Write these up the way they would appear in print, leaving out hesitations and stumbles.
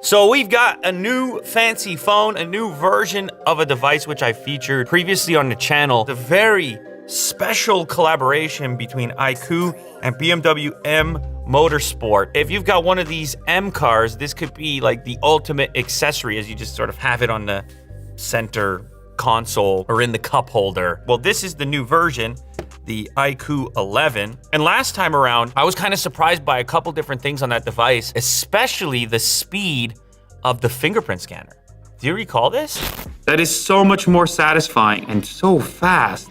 So we've got a new fancy phone, a new version of a device which I featured previously on the channel. The very special collaboration between iQOO and BMW M Motorsport. If you've got one of these M cars, this could be like the ultimate accessory, as you just sort of have it on the center console or in the cup holder. Well, this is the new version, the iQOO 11. And last time around, I was kind of surprised by a couple different things on that device, especially the speed of the fingerprint scanner. Do you recall this? That is so much more satisfying and so fast.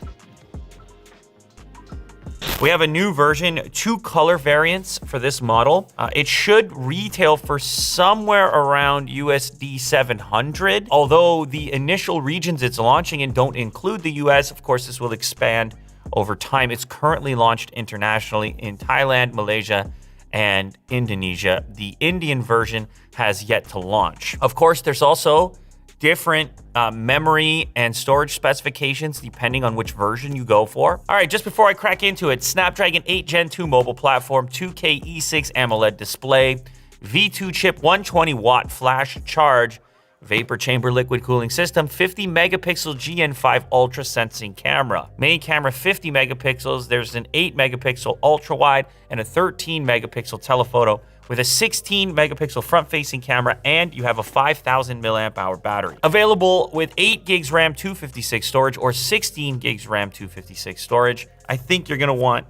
We have a new version, 2 color variants for this model. It should retail for somewhere around USD 700. Although the initial regions it's launching in don't include the US, of course, this will expand over time. It's currently launched internationally in Thailand, Malaysia, and Indonesia. The Indian version has yet to launch. Of course, there's also different memory and storage specifications depending on which version you go for. All right, just before I crack into it, Snapdragon 8 Gen 2 mobile platform, 2K E6 AMOLED display, V2 chip, 120 watt flash charge, vapor chamber liquid cooling system, 50 megapixel GN5 ultra sensing camera. Main camera 50 megapixels, there's an 8 megapixel ultra wide and a 13 megapixel telephoto with a 16 megapixel front facing camera, and you have a 5,000 milliamp hour battery. Available with 8 gigs RAM 256 storage or 16 gigs RAM 256 storage. I think you're gonna want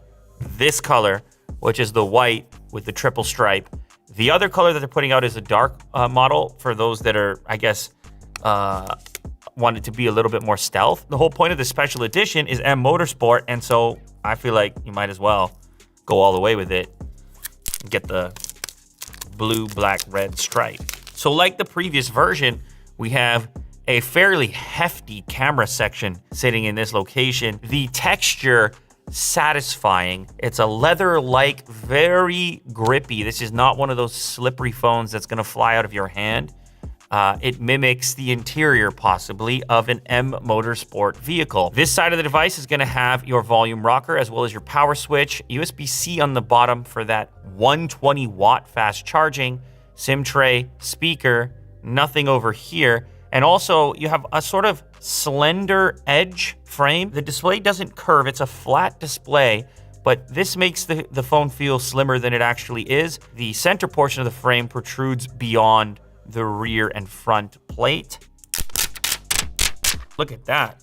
this color, which is the white with the triple stripe. The other color that they're putting out is a dark model for those that are, I guess, want it to be a little bit more stealth. The whole point of the special edition is M Motorsport, and so I feel like you might as well go all the way with it and get the blue, black, red stripe. So like the previous version, we have a fairly hefty camera section sitting in this location. The texture, satisfying. It's a leather-like, very grippy. This is not one of those slippery phones that's gonna fly out of your hand. It mimics the interior, possibly, of an M Motorsport vehicle. This side of the device is gonna have your volume rocker as well as your power switch, USB-C on the bottom for that 120 watt fast charging, SIM tray, speaker, nothing over here. And also you have a sort of slender edge frame. The display doesn't curve, it's a flat display, but this makes the phone feel slimmer than it actually is. The center portion of the frame protrudes beyond the rear and front plate. Look at that.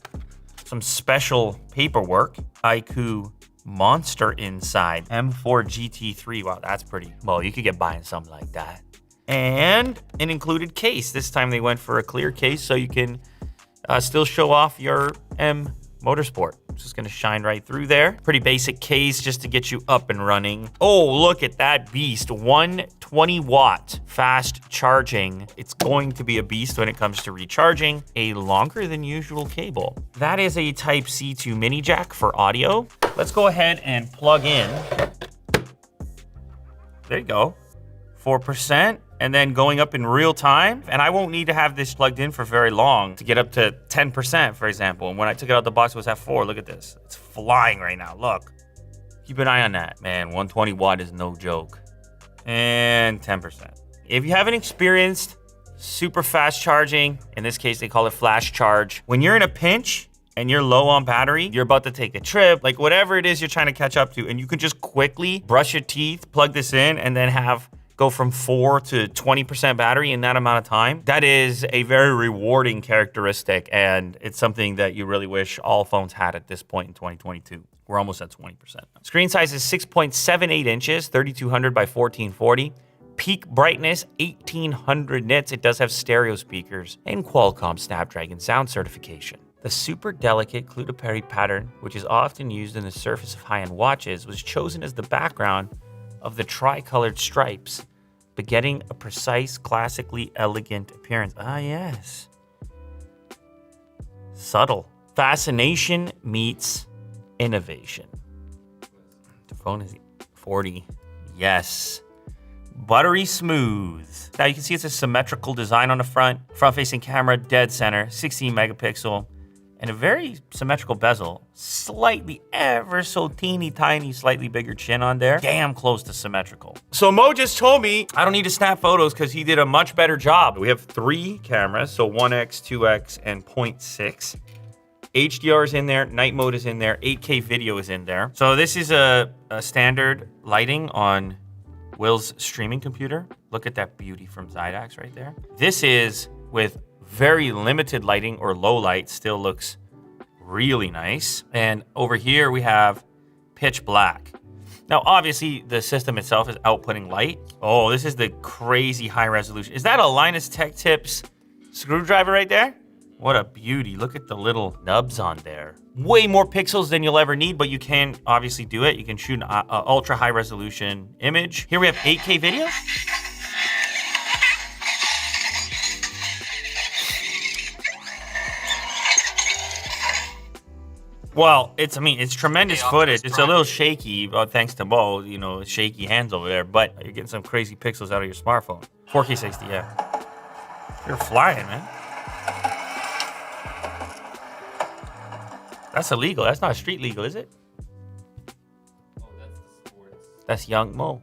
Some special paperwork. iQOO Monster inside. M4 GT3. Wow, that's pretty. Well, you could get buying something like that. And an included case. This time they went for a clear case so you can still show off your M Motorsport. It's just gonna shine right through there. Pretty basic case just to get you up and running. Oh, look at that beast. 120 watt fast charging. It's going to be a beast when it comes to recharging. A longer than usual cable. That is a Type-C to mini jack for audio. Let's go ahead and plug in. There you go. 4%. And then going up in real time. And I won't need to have this plugged in for very long to get up to 10%, for example. And when I took it out the box, it was at 4. Look at this. It's flying right now. Look. Keep an eye on that. Man, 120 watt is no joke. And 10%. If you haven't experienced super fast charging, in this case, they call it flash charge. When you're in a pinch and you're low on battery, you're about to take a trip, like whatever it is you're trying to catch up to, and you can just quickly brush your teeth, plug this in, and then go from 4 to 20% battery in that amount of time. That is a very rewarding characteristic, and it's something that you really wish all phones had at this point in 2022. We're almost at 20%. Screen size is 6.78 inches, 3200 by 1440. Peak brightness, 1800 nits. It does have stereo speakers and Qualcomm Snapdragon sound certification. The super delicate Clutaperi pattern, which is often used in the surface of high-end watches, was chosen as the background of the tri-colored stripes, begetting a precise, classically elegant appearance. Ah, yes. Subtle. Fascination meets innovation. The phone is 40. Yes. Buttery smooth. Now you can see it's a symmetrical design on the front. Front-facing camera, dead center, 16 megapixel. and a very symmetrical bezel. Slightly, ever so teeny tiny, slightly bigger chin on there. Damn close to symmetrical. So Mo just told me I don't need to snap photos because he did a much better job. We have 3 cameras, so 1x, 2x, and 0.6. HDR is in there, night mode is in there, 8K video is in there. So this is a standard lighting on Will's streaming computer. Look at that beauty from Zydax right there. This is with very limited lighting or low light, still looks really nice. And over here we have pitch black. Now, obviously the system itself is outputting light. Oh, this is the crazy high resolution. Is that a Linus Tech Tips screwdriver right there? What a beauty. Look at the little nubs on there. Way more pixels than you'll ever need, but you can obviously do it. You can shoot an ultra high resolution image. Here we have 8K video. Well, it's tremendous footage. It's a little shaky, thanks to Mo, you know, shaky hands over there, but you're getting some crazy pixels out of your smartphone. 4K 60, yeah. You're flying, man. That's illegal. That's not street legal, is it? Oh, that's the sports. That's young Mo.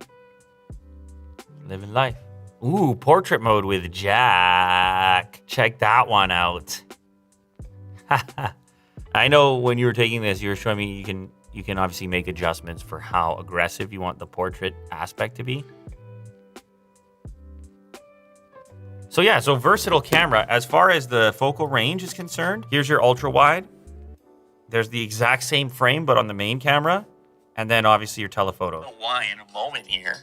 Living life. Ooh, portrait mode with Jack. Check that one out. I know when you were taking this, you were showing me you can obviously make adjustments for how aggressive you want the portrait aspect to be. So yeah, so versatile camera. As far as the focal range is concerned, here's your ultra wide. There's the exact same frame, but on the main camera. And then obviously your telephoto. Why in a moment here?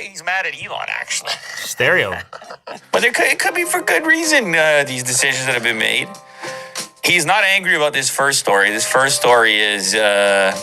He's mad at Elon, actually. Stereo. But it could be for good reason, these decisions that have been made. He's not angry about this first story. This first story is, I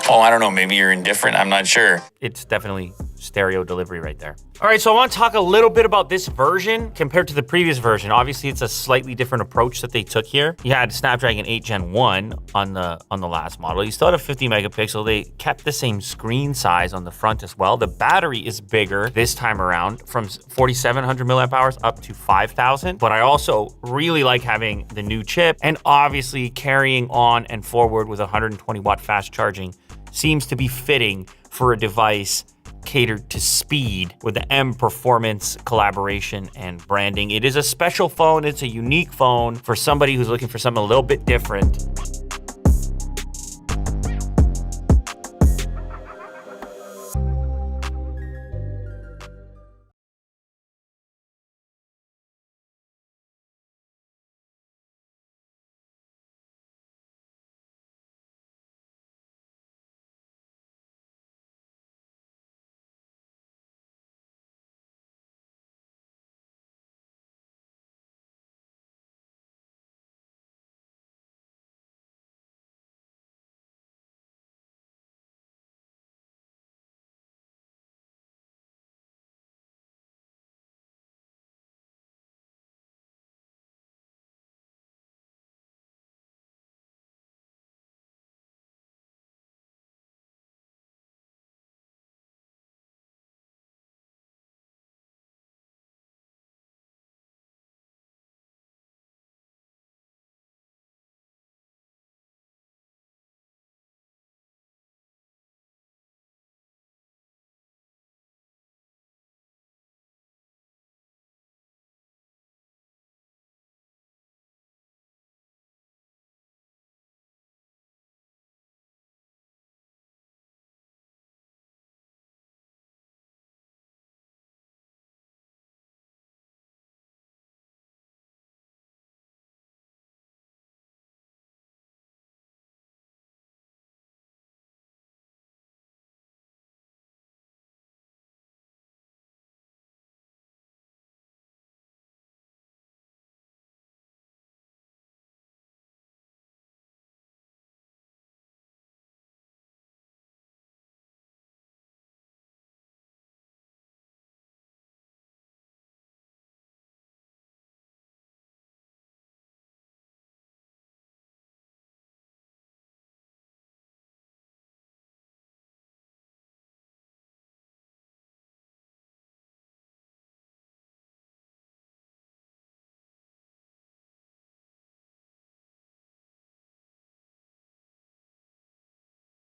don't know, maybe you're indifferent. I'm not sure. It's definitely stereo delivery right there. All right, so I want to talk a little bit about this version compared to the previous version. Obviously, it's a slightly different approach that they took here. You had Snapdragon 8 Gen 1 on the last model. You still had a 50 megapixel. They kept the same screen size on the front as well. The battery is bigger this time around, from 4,700 milliamp hours up to 5,000. But I also really like having the new chip, and obviously carrying on and forward with 120 watt fast charging seems to be fitting for a device catered to speed with the M Performance collaboration and branding. It is a special phone. It's a unique phone for somebody who's looking for something a little bit different.